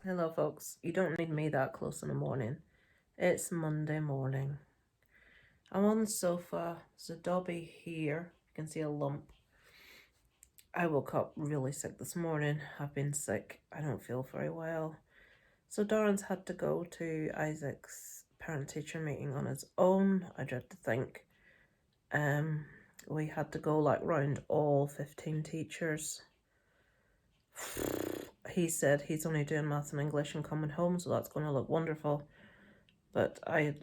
Hello folks, you don't need me that close in the morning. It's Monday morning. I'm on the sofa, there's a Dobby here, you can see a lump. I woke up really sick this morning, I've been sick, I don't feel very well. So Darren's had to go to Isaac's parent-teacher meeting on his own, I dread to think. We had to go like round all 15 teachers. He said he's only doing maths and English and coming home, so that's going to look wonderful. But the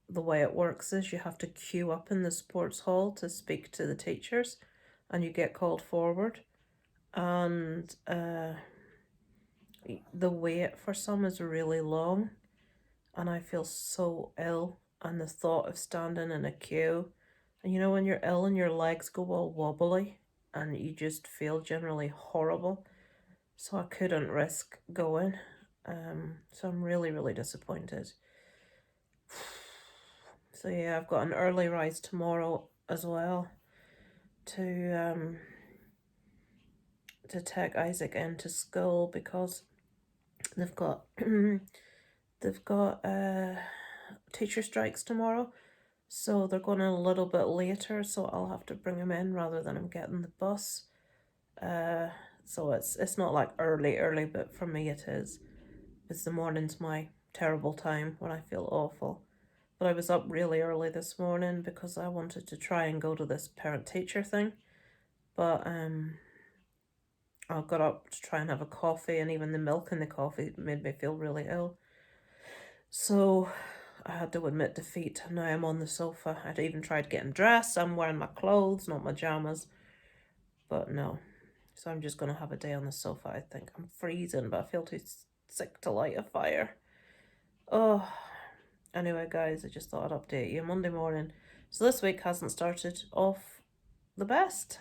way it works is you have to queue up in the sports hall to speak to the teachers, and you get called forward. And the wait for some is really long, and I feel so ill. And the thought of standing in a queue, and you know when you're ill and your legs go all wobbly, and you just feel generally horrible. So I couldn't risk going. So I'm really, really disappointed. So yeah, I've got an early rise tomorrow as well to take Isaac into school because they've got teacher strikes tomorrow. So they're going a little bit later, so I'll have to bring him in rather than him getting the bus. So it's not like early, but for me it is. Because the morning's my terrible time when I feel awful. But I was up really early this morning because I wanted to try and go to this parent-teacher thing. But I got up to try and have a coffee, and even the milk in the coffee made me feel really ill. So I had to admit defeat. Now I'm on the sofa. I'd even tried getting dressed. I'm wearing my clothes, not my pajamas. But no. So I'm just going to have a day on the sofa, I think. I'm freezing, but I feel too sick to light a fire. Oh, anyway, guys, I just thought I'd update you. Monday morning. So this week hasn't started off the best.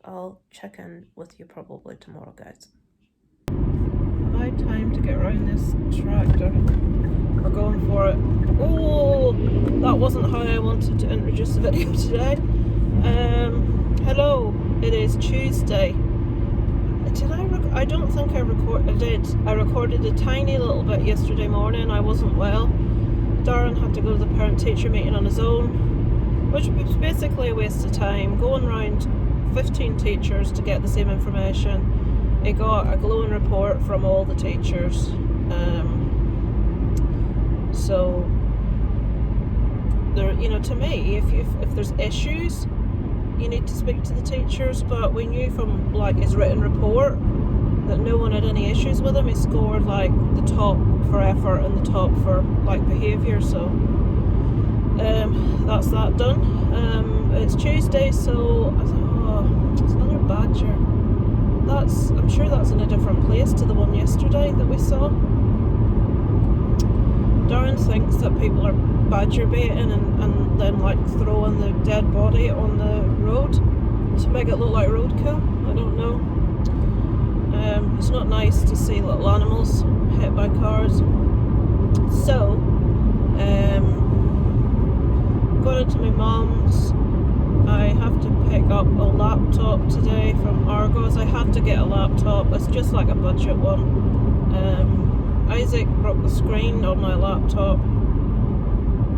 I'll check in with you probably tomorrow, guys. Have I time to get around this tractor? We're going for it. Oh, that wasn't how I wanted to introduce the video today. Hello, it is Tuesday. I don't think I did. I recorded a tiny little bit yesterday morning. I wasn't well. Darren had to go to the parent-teacher meeting on his own, which was basically a waste of time. Going round 15 teachers to get the same information. He got a glowing report from all the teachers. So, there, to me, if there's issues, you need to speak to the teachers, but we knew from his written report that no one had any issues with him. He scored the top for effort and the top for behaviour, so that's that done. It's Tuesday, so I thought, it's another badger. I'm sure that's in a different place to the one yesterday that we saw. Darren thinks that people are badger baiting and then throwing the dead body on the road to make it look like roadkill. I don't know. It's not nice to see little animals hit by cars. So, got into my mum's. I have to pick up a laptop today from Argos. I had to get a laptop. It's just like a budget one. Isaac broke the screen on my laptop.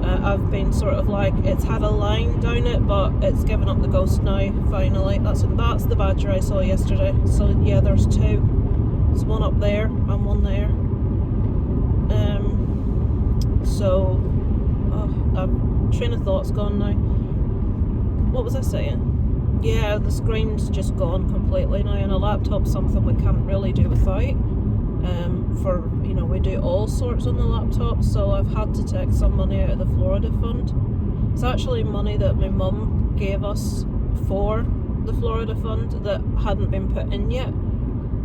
I've been it's had a line down it, but it's given up the ghost now, finally. That's the badger I saw yesterday. So yeah, there's two. There's one up there and one there. Train of thought's gone now. What was I saying? Yeah, the screen's just gone completely now, and a laptop's something we can't really do without. We do all sorts on the laptop, so I've had to take some money out of the Florida fund. It's actually money that my mum gave us for the Florida fund that hadn't been put in yet.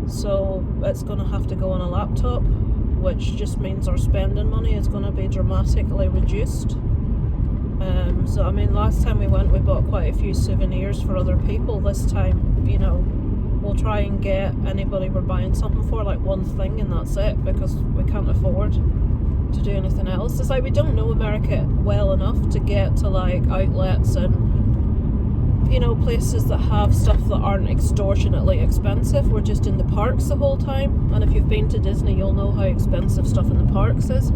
So it's going to have to go on a laptop, which just means our spending money is going to be dramatically reduced. Last time we went, we bought quite a few souvenirs for other people. This time, we'll try and get anybody we're buying something for one thing, and that's it, because we can't afford to do anything else. It's we don't know America well enough to get to outlets and you know, places that have stuff that aren't extortionately expensive. We're just in the parks the whole time, and if you've been to Disney, you'll know how expensive stuff in the parks is.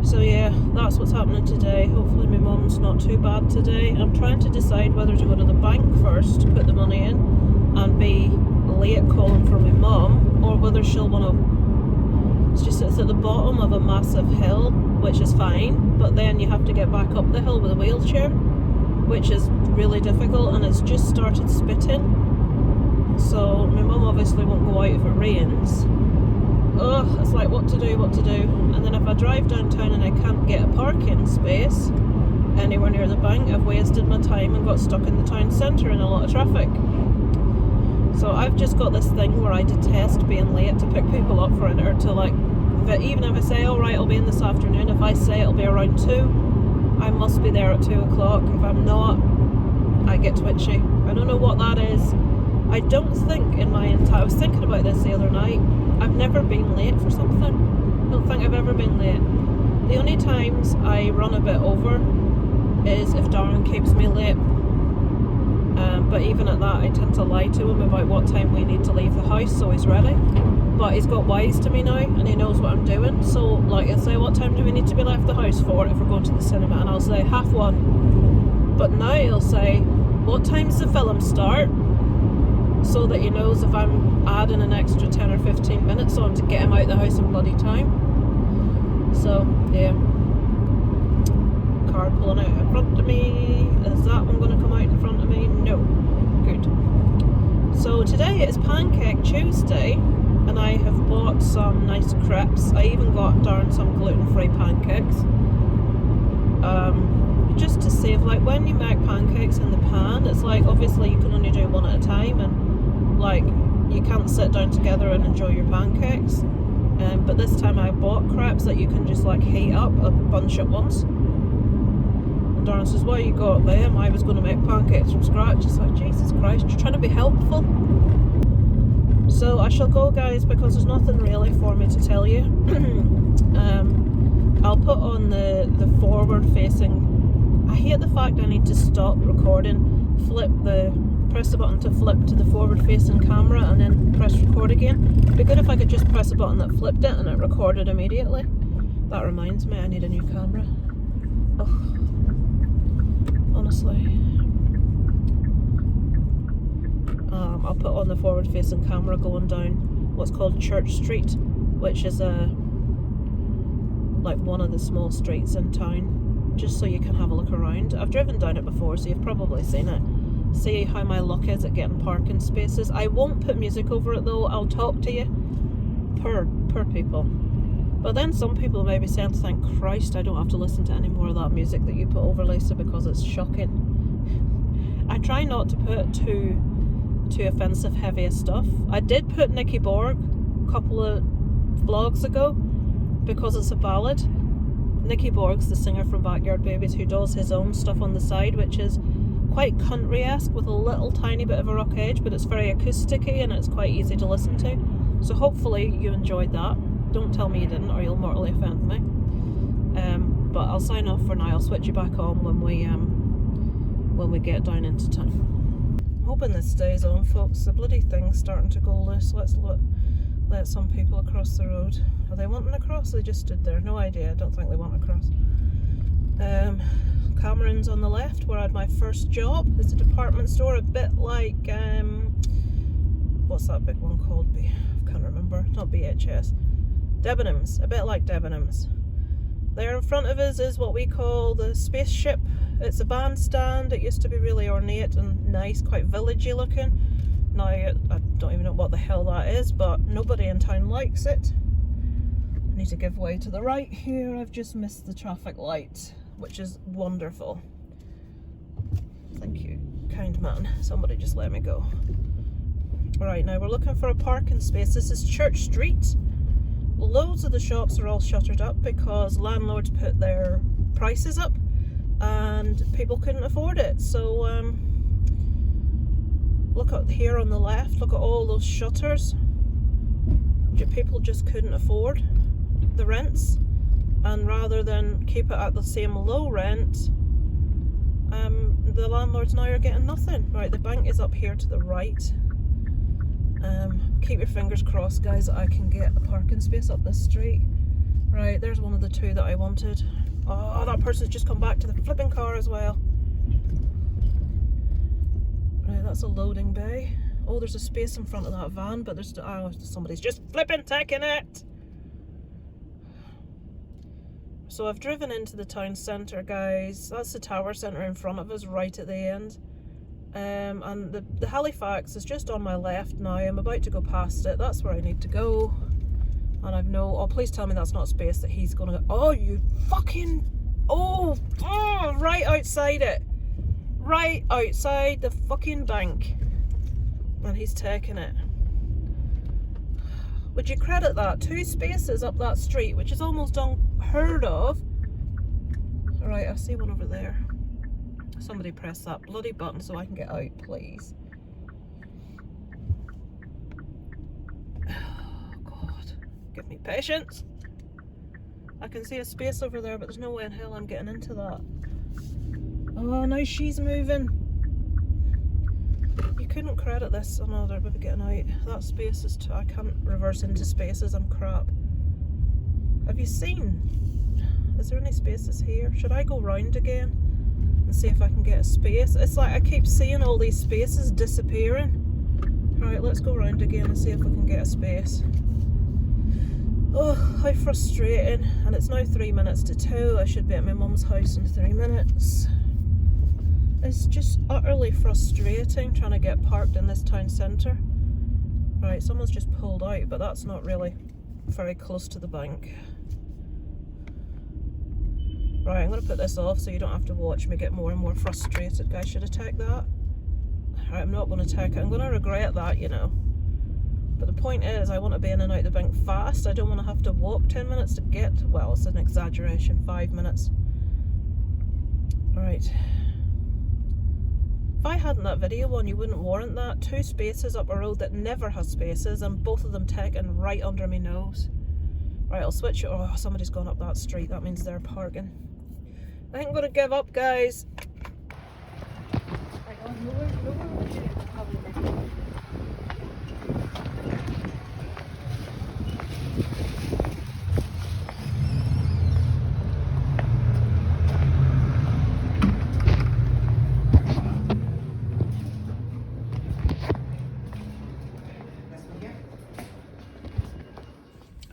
So yeah, that's what's happening today. Hopefully my mum's not too bad today. I'm trying to decide whether to go to the bank first to put the money in and be late calling for my mum, or whether she'll want to... It's at the bottom of a massive hill, which is fine, but then you have to get back up the hill with a wheelchair, which is really difficult, and it's just started spitting. So my mum obviously won't go out if it rains. Ugh, it's like what to do. And then if I drive downtown and I can't get a parking space anywhere near the bank, I've wasted my time and got stuck in the town centre in a lot of traffic. So I've just got this thing where I detest being late to pick people up for or to like, even if I say, all right, I'll be in this afternoon, if I say it'll be around 2, I must be there at 2 o'clock. If I'm not, I get twitchy. I don't know what that is. I don't think I was thinking about this the other night, I've never been late for something. I don't think I've ever been late. The only times I run a bit over is if Darren keeps me late. But even at that, I tend to lie to him about what time we need to leave the house so he's ready. But he's got wise to me now and he knows what I'm doing. So like he'll say, what time do we need to be left the house for if we're going to the cinema? And I'll say 1:30. But now he'll say, what time's the film start? So that he knows if I'm adding an extra 10 or 15 minutes on to get him out the house in bloody time. So yeah, car pulling out in front of me. Is that one going to come out in front of me? No. Good. So today is Pancake Tuesday and I have bought some nice crepes. I even got Darren some gluten-free pancakes, just to save, like when you make pancakes in the pan, it's like obviously you can only do one at a time, and like you can't sit down together and enjoy your pancakes. But this time I bought crepes that you can just like heat up a bunch at once. And Darren says, "What you got them?" I was going to make pancakes from scratch. It's like, Jesus Christ, you're trying to be helpful. So I shall go, guys, because there's nothing really for me to tell you. I'll put on the forward-facing. I hate the fact I need to stop recording, press the button to flip to the forward-facing camera, and then press record again. It'd be good if I could just press a button that flipped it and it recorded immediately. That reminds me, I need a new camera. Oh, honestly. I'll put on the forward-facing camera going down what's called Church Street, which is like one of the small streets in town, just so you can have a look around. I've driven down it before, so you've probably seen it. See how my luck is at getting parking spaces. I won't put music over it though. I'll talk to you per people. But then some people may be saying, thank Christ I don't have to listen to any more of that music that you put over, Lisa, because it's shocking. I try not to put too offensive heavy stuff. I did put Nicky Borg a couple of vlogs ago because it's a ballad. Nicky Borg's the singer from Backyard Babies who does his own stuff on the side, which is quite country-esque with a little tiny bit of a rock edge, but it's very acoustic-y and it's quite easy to listen to. So hopefully you enjoyed that. Don't tell me you didn't, or you'll mortally offend me. But I'll sign off for now. I'll switch you back on when we get down into town. Hoping this stays on, folks. The bloody thing's starting to go loose. Let's let some people across the road. Are they wanting to cross? They just stood there. No idea. I don't think they want to cross. Cameron's on the left, where I had my first job. It's a department store, a bit like what's that big one called? I can't remember. Not BHS. Debenhams. A bit like Debenhams. There in front of us is what we call the spaceship. It's a bandstand. It used to be really ornate and nice, quite villagey looking. Now I don't even know what the hell that is, but nobody in town likes it. I need to give way to the right here. I've just missed the traffic light, which is wonderful. Thank you, kind man. Somebody just let me go. Right, now we're looking for a parking space. This is Church Street. Loads of the shops are all shuttered up because landlords put their prices up and people couldn't afford it. So look at here on the left, look at all those shutters. People just couldn't afford the rents, and rather than keep it at the same low rent the landlords now are getting nothing. Right, the bank is up here to the right. Keep your fingers crossed, guys, that I can get a parking space up this street. Right, there's one of the two that I wanted. Oh, that person's just come back to the flipping car as well. Right, that's a loading bay. Oh, there's a space in front of that van, but there's somebody's just flipping taking it. So I've driven into the town centre, guys. That's the tower centre in front of us, right at the end. And the Halifax is just on my left now. I'm about to go past it. That's where I need to go. And I've no... Oh, please tell me that's not space that he's going to... Oh, you fucking... Oh, right outside it. Right outside the fucking bank. And he's taking it. Would you credit that? 2 spaces up that street, which is almost unheard of. Alright, I see one over there. Somebody press that bloody button so I can get out, please. Oh, God. Give me patience. I can see a space over there, but there's no way in hell I'm getting into that. Oh, now she's moving. You couldn't credit this. Oh no, they're about getting out. That space is I can't reverse into spaces. I'm crap. Have you seen? Is there any spaces here? Should I go round again and see if I can get a space? It's like I keep seeing all these spaces disappearing. Right, let's go round again and see if we can get a space. Oh, how frustrating. And it's now 3 minutes to 2. I should be at my mum's house in 3 minutes. It's just utterly frustrating trying to get parked in this town centre. Right, someone's just pulled out, but that's not really very close to the bank. Right, I'm going to put this off so you don't have to watch me get more and more frustrated. Guys, should I take that? Right, I'm not going to take it. I'm going to regret that, you know. But the point is, I want to be in and out the bank fast. I don't want to have to walk 10 minutes to get, well, it's an exaggeration, 5 minutes. Right. If I hadn't that video on, you wouldn't warrant that. 2 spaces up a road that never has spaces, and both of them taken right under my nose. Right, I'll switch it. Oh, somebody's gone up that street. That means they're parking. I ain't gonna give up, guys.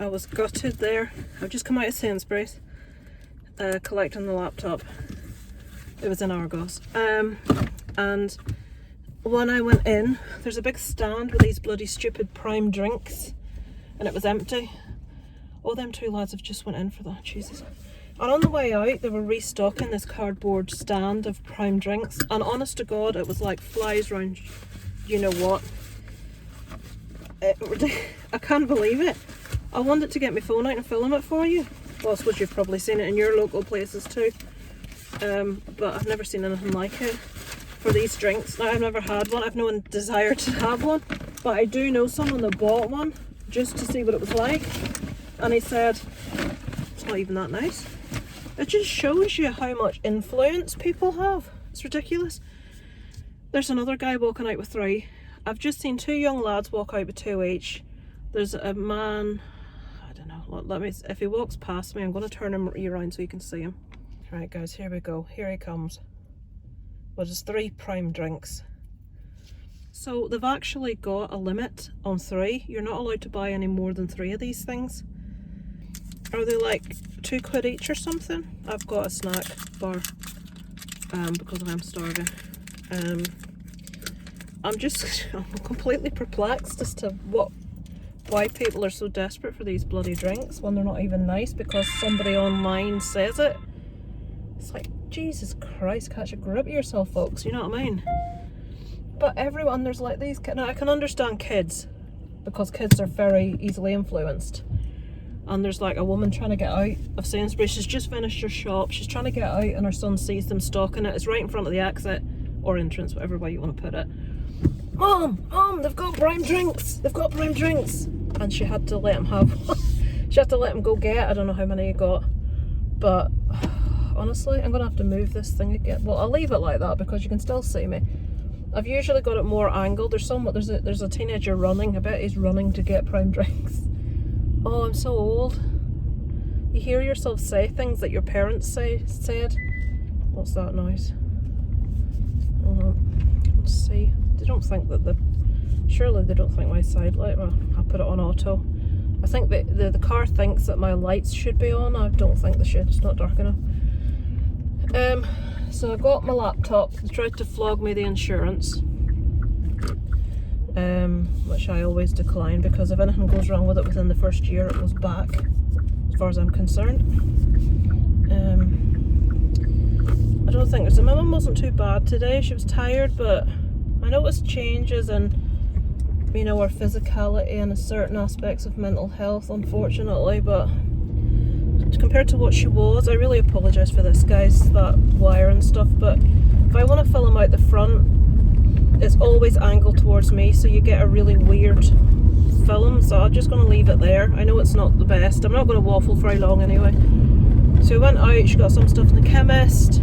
I was gutted there. I've just come out of Sainsbury's, collecting the laptop. It was in Argos. And when I went in, there's a big stand with these bloody stupid prime drinks, and it was empty. Oh, them 2 lads have just went in for that, Jesus. And on the way out, they were restocking this cardboard stand of prime drinks, and honest to God, it was like flies round you know what. I can't believe it. I wanted to get my phone out and film it for you. Well, I suppose you've probably seen it in your local places too. But I've never seen anything like it for these drinks. Now, I've never had one. I've no desire to have one. But I do know someone that bought one just to see what it was like. And he said, it's not even that nice. It just shows you how much influence people have. It's ridiculous. There's another guy walking out with 3. I've just seen 2 young lads walk out with 2 each. There's a man, I don't know, let me, if he walks past me, I'm going to turn him around so you can see him. Right guys, here we go, here he comes. Well, there's 3 prime drinks. So they've actually got a limit on 3. You're not allowed to buy any more than 3 of these things. Are they like £2 each or something? I've got a snack bar because I'm starving. I'm completely perplexed as to why people are so desperate for these bloody drinks when they're not even nice because somebody online says it. It's like, Jesus Christ, catch a grip of yourself, folks, you know what I mean? But everyone, there's like these kids. Now, I can understand kids because kids are very easily influenced. And there's like a woman trying to get out of Sainsbury's. She's just finished her shop. She's trying to get out and her son sees them stocking it. It's right in front of the exit or entrance, whatever way you want to put it. Mom, they've got prime drinks. They've got prime drinks. And she had to let him have one. She had to let him go get, I don't know how many he got. But, honestly. I'm gonna have to move this thing again. Well, I'll leave it like that because you can still see me. I've usually got it more angled. There's a teenager running. I bet he's running to get prime drinks. Oh, I'm so old. You hear yourself say things that your parents said. What's that noise? Let's see. They don't think that surely they don't think my side light. Well, I'll put it on auto. I think the car thinks that my lights should be on. I don't think they should. It's not dark enough. So I got my laptop. They tried to flog me the insurance, which I always decline because if anything goes wrong with it within the first year, it goes back, as far as I'm concerned. I don't think my mum wasn't too bad today. She was tired, but I noticed changes in, you know, our physicality and certain aspects of mental health, unfortunately. But compared to what she was, I really apologise for this, guys, that wire and stuff. But if I want to film out the front, it's always angled towards me, so you get a really weird film. So I'm just going to leave it there. I know it's not the best. I'm not going to waffle very long anyway. So we went out. She got some stuff in the chemist.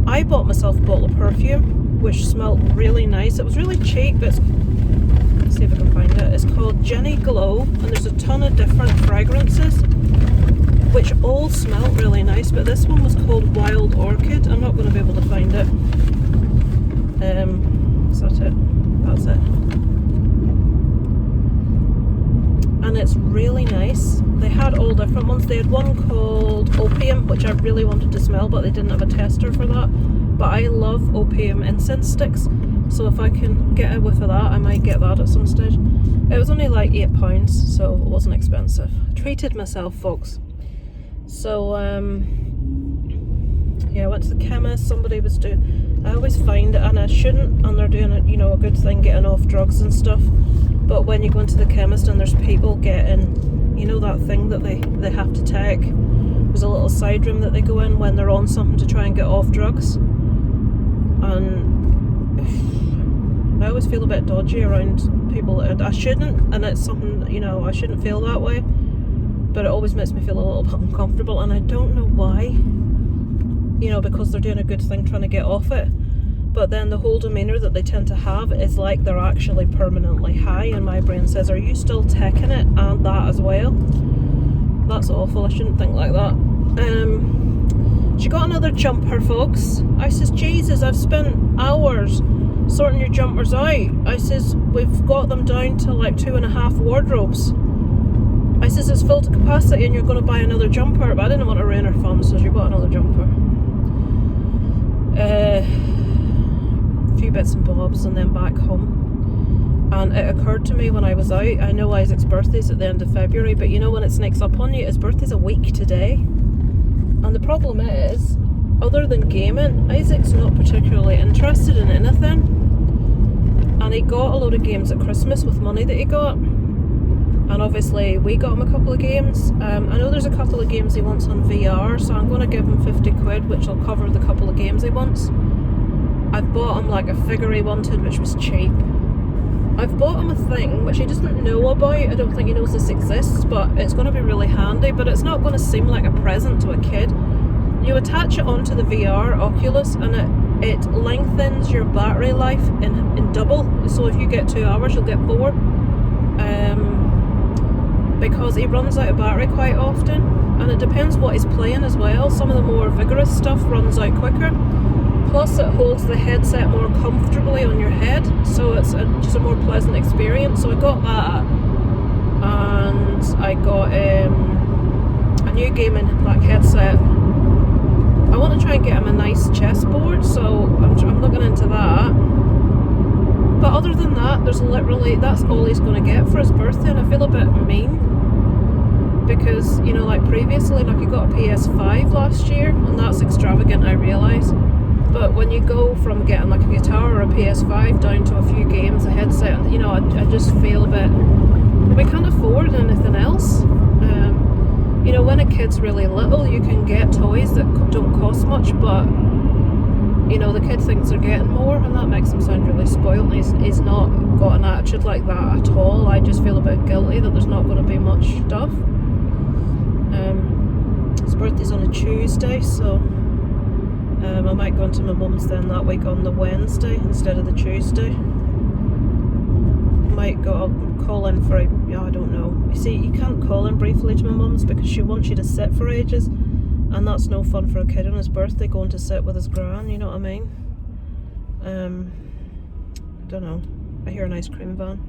I bought myself a bottle of perfume, which smelled really nice. It was really cheap. Let's see if I can find it. It's called Jenny Glow, and there's a ton of different fragrances, which all smell really nice, but this one was called Wild Orchid. I'm not going to be able to find it. Is that it? That's it. And it's really nice. They had all different ones. They had one called Opium, which I really wanted to smell, but they didn't have a tester for that. But I love opium incense sticks, so if I can get a whiff of that, I might get that at some stage. It was only like £8, so it wasn't expensive. I treated myself, folks. So yeah, I went to the chemist. Somebody was doing, I always find it, and I shouldn't, and they're doing it, you know, a good thing, getting off drugs and stuff. But when you go into the chemist and there's people getting, you know, that thing that they have to take, there's a little side room that they go in when they're on something to try and get off drugs. And I always feel a bit dodgy around people that I shouldn't, and it's something, you know, I shouldn't feel that way, but it always makes me feel a little bit uncomfortable, and I don't know why, you know, because they're doing a good thing trying to get off it, but then the whole demeanour that they tend to have is like they're actually permanently high, and my brain says, are you still taking it and that as well? That's awful. I shouldn't think like that. She got another jumper, folks. I says, Jesus, I've spent hours sorting your jumpers out. I says, we've got them down to like 2.5 wardrobes. I says, it's full to capacity and you're going to buy another jumper. But I didn't want to ruin her fun, so she bought another jumper. A few bits and bobs, and then back home. And it occurred to me when I was out, I know Isaac's birthday's at the end of February, but you know when it sneaks up on you, his birthday's a week today. And the problem is, other than gaming, Isaac's not particularly interested in anything. And he got a load of games at Christmas with money that he got. And obviously we got him a couple of games. I know there's a couple of games he wants on VR, so I'm going to give him 50 quid, which will cover the couple of games he wants. I've bought him like a figure he wanted, which was cheap. I've bought him a thing which he doesn't know about. I don't think he knows this exists, but it's going to be really handy, but it's not going to seem like a present to a kid. You attach it onto the VR Oculus and it lengthens your battery life in double. So if you get 2 hours, you'll get 4. Because he runs out of battery quite often, and it depends what he's playing as well. Some of the more vigorous stuff runs out quicker. Plus it holds the headset more comfortably on your head, so it's just a more pleasant experience. So I got that, and I got a new gaming headset. I want to try and get him a nice chessboard, so I'm looking into that. But other than that, that's all he's going to get for his birthday, and I feel a bit mean. Because, you know, like previously, like he got a PS5 last year, and that's extravagant, I realise. But when you go from getting like a guitar or a PS5 down to a few games, a headset, and, you know, I just feel a bit, we can't afford anything else. You know, when a kid's really little, you can get toys that don't cost much, but, you know, the kid thinks they're getting more, and that makes him sound really spoiled. He's not got an attitude like that at all. I just feel a bit guilty that there's not going to be much stuff. His birthday's on a Tuesday, so I might go into my mum's then that week on the Wednesday instead of the Tuesday. Might go, I'll call in for a, yeah, I don't know. You see, you can't call in briefly to my mum's because she wants you to sit for ages, and that's no fun for a kid on his birthday going to sit with his gran, you know what I mean? Don't know. I hear an ice cream van.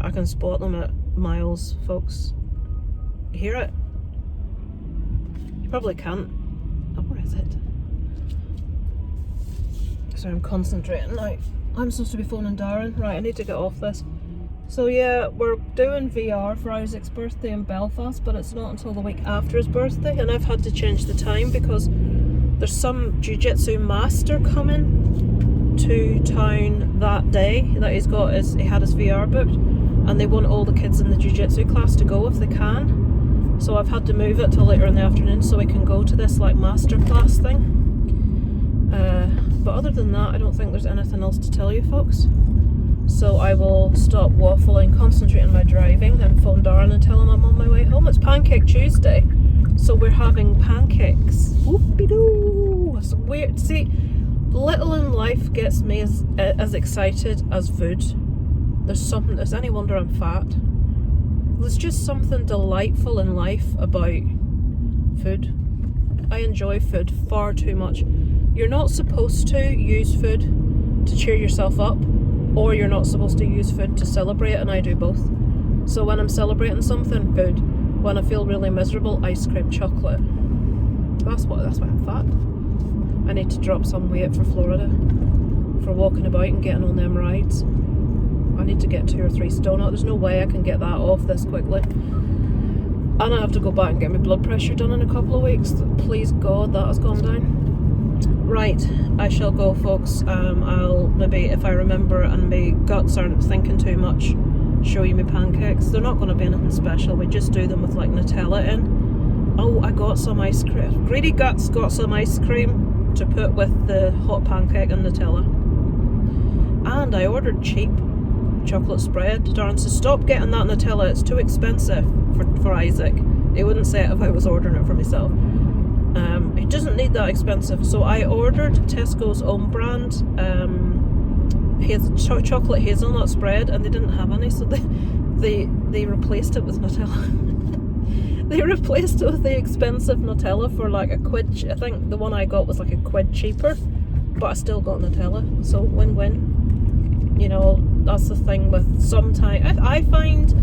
I can spot them at miles, folks. You hear it? You probably can't. Oh, where is it? Sorry, I'm concentrating now. I'm supposed to be phoning Darren. Right, I need to get off this. So yeah, we're doing VR for Isaac's birthday in Belfast, but it's not until the week after his birthday, and I've had to change the time because there's some jiu-jitsu master coming to town that day that he had his VR booked, and they want all the kids in the jiu-jitsu class to go if they can. So I've had to move it till later in the afternoon so we can go to this like master class thing. But other than that, I don't think there's anything else to tell you folks. So I will stop waffling, concentrate on my driving, and phone Darren and tell him I'm on my way home. It's Pancake Tuesday, so we're having pancakes. Whoopie-doo! It's weird. See, little in life gets me as excited as food. There's something, it's any wonder I'm fat. There's just something delightful in life about food. I enjoy food far too much. You're not supposed to use food to cheer yourself up, or you're not supposed to use food to celebrate, and I do both. So when I'm celebrating something, food. When I feel really miserable, ice cream, chocolate. That's why I'm fat. I need to drop some weight for Florida, for walking about and getting on them rides. I need to get 2 or 3 stone out. There's no way I can get that off this quickly. And I have to go back and get my blood pressure done in a couple of weeks. Please God, that has gone down. Right, I shall go folks. I'll maybe, if I remember and my guts aren't thinking too much, show you my pancakes. They're not going to be anything special. We just do them with like Nutella in. Oh, I got some ice cream. Greedy Guts got some ice cream to put with the hot pancake and Nutella. And I ordered cheap chocolate spread. Darren says, stop getting that Nutella, it's too expensive for Isaac. He wouldn't say it if I was ordering it for myself. He doesn't need that expensive, so I ordered Tesco's own brand chocolate hazelnut spread, and they didn't have any, so they replaced it with Nutella. They replaced it with the expensive Nutella for like £1. I think the one I got was like £1 cheaper, but I still got Nutella, so win-win. You know, that's the thing with sometimes I find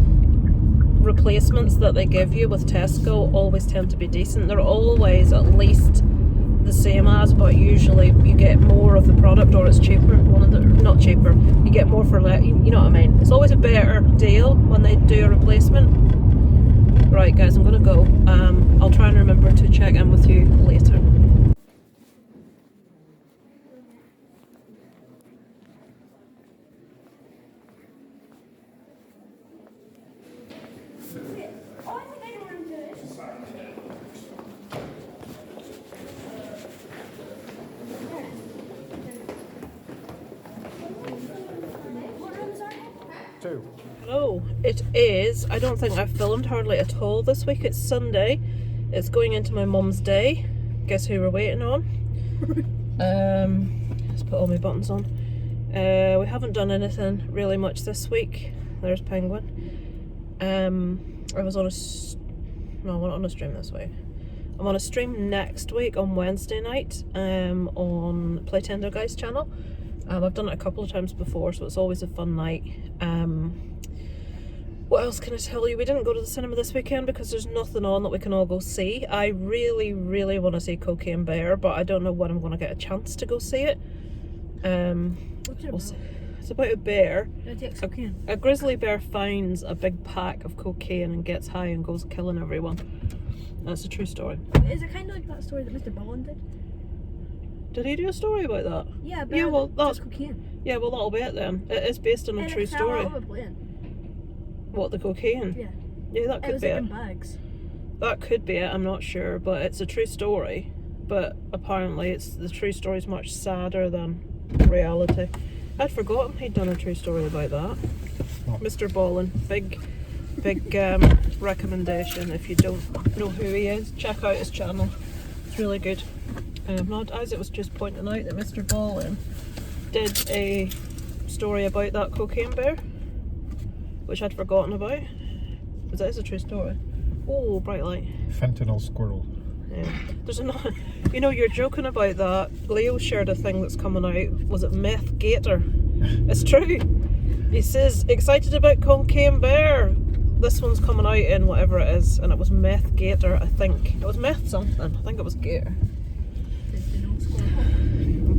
replacements that they give you with Tesco always tend to be decent. They're always at least the same as, but usually you get more of the product, or it's cheaper. Not cheaper, you get more for less, you know what I mean. It's always a better deal when they do a replacement. Right guys, I'm gonna go. I'll try and remember to check in with you later. Hello, it is, I don't think I've filmed hardly at all this week. It's Sunday. It's going into my mum's day. Guess who we're waiting on? Let's put all my buttons on. We haven't done anything really much this week. There's Penguin. I was on no, I'm not on a stream this week. I'm on a stream next week on Wednesday night on Play Tender Guys channel. I've done it a couple of times before, so it's always a fun night. What else can I tell you? We didn't go to the cinema this weekend because there's nothing on that we can all go see. I really, really want to see Cocaine Bear, but I don't know when I'm going to get a chance to go see it. What's it about? It's about a bear. A grizzly bear finds a big pack of cocaine and gets high and goes killing everyone. That's a true story. Is it kind of like that story that Mr. Bowen did? Did he do a story about that? Yeah, yeah, well, that's cocaine. Yeah, well, that'll be it then. It is based on a true story. Out of a plane. What, the cocaine? Yeah. Yeah, that could be it. It was like in bags. That could be it, I'm not sure, but it's a true story. But apparently the true story is much sadder than reality. I'd forgotten he'd done a true story about that. What? Mr. Ballin, big recommendation. If you don't know who he is, check out his channel. It's really good. Not as it was just pointing out that Mr. Ballin did a story about that cocaine bear, which I'd forgotten about. But that is a true story. Oh, bright light. Fentanyl squirrel. Yeah. There's another. You know, you're joking about that. Leo shared a thing that's coming out. Was it Meth Gator? It's true. He says, excited about cocaine bear. This one's coming out in whatever it is, and it was Meth Gator, I think. It was Meth something. I think it was Gator.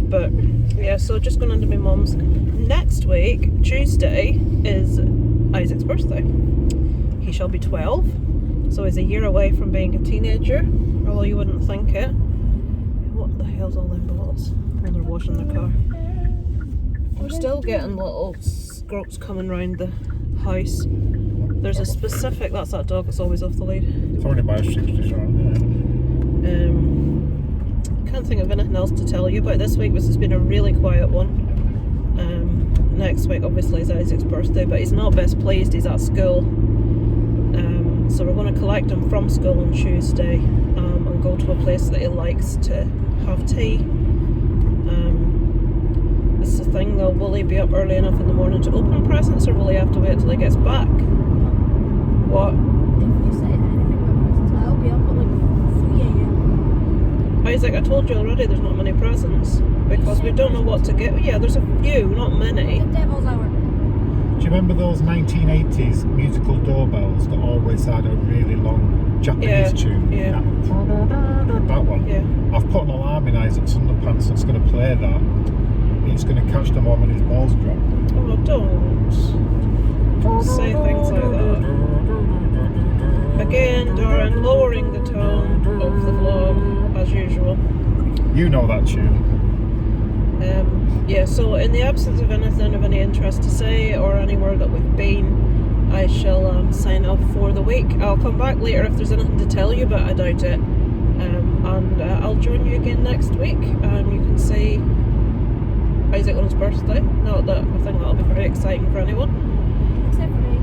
But yeah, so just going into my mum's. Next week, Tuesday, is Isaac's birthday. He shall be 12, so he's a year away from being a teenager, although you wouldn't think it. What the hell's all them bottles when they're washing their car? We're still getting little scroats coming round the house. There's a specific, that's that dog that's always off the lead. It's only by 60 around there. Can't think of anything else to tell you about this week. This has been a really quiet one. Next week obviously is Isaac's birthday, but he's not best pleased, he's at school. So we're going to collect him from school on Tuesday and go to a place that he likes to have tea. It's the thing though, will he be up early enough in the morning to open presents, or will he have to wait till he gets back? What? If you say anything about presents, I'll be up at like 3 a.m. Isaac, I told you already there's not many presents because we don't know what to get. Yeah, there's a few, not many. The devil's hour. Do you remember those 1980s musical doorbells that always had a really long Japanese tune? Yeah. That one. Yeah. I've put an alarm in Isaac's underpants that's going to play that. It's going to catch the moment his balls drop. Oh, don't say things like that. Again, Darren, lowering the tone of the vlog as usual. You know that tune. Yeah, so in the absence of anything of any interest to say or anywhere that we've been, I shall sign off for the week. I'll come back later if there's anything to tell you, but I doubt it. And I'll join you again next week, and you can see Isaac on his birthday. Not that I think that'll be very exciting for anyone. Except for me.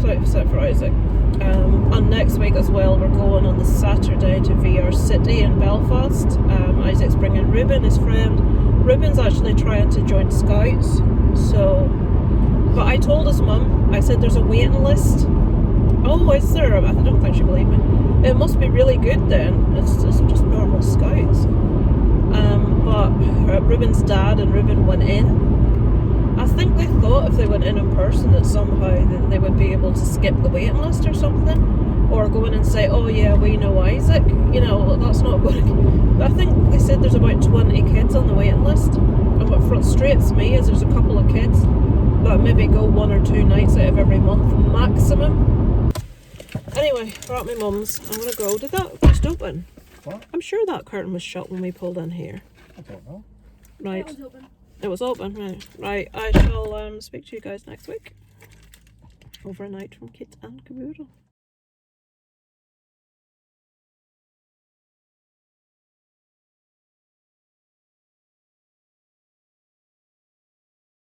So except for Isaac. And next week as well, we're going on the Saturday to VR City in Belfast. Isaac's bringing Ruben, his friend. Ruben's actually trying to join Scouts, so. But I told his mum, I said there's a waiting list. Oh, is there? I don't think she believed me. It must be really good then. It's just normal Scouts. But Ruben's dad and Ruben went in. I think they thought if they went in person that somehow they would be able to skip the waiting list or something, or go in and say, oh yeah, we know Isaac. You know, that's not good. I think they said there's about 20 kids on the waiting list, and what frustrates me is there's a couple of kids that maybe go 1 or 2 nights out of every month maximum. Anyway, we're at my mum's. I'm gonna go. Did that just open? What? I'm sure that curtain was shut when we pulled in here. I don't know. Right. It was open. It was open, right. Right, I shall speak to you guys next week. Over a night from Kit and Caboodle.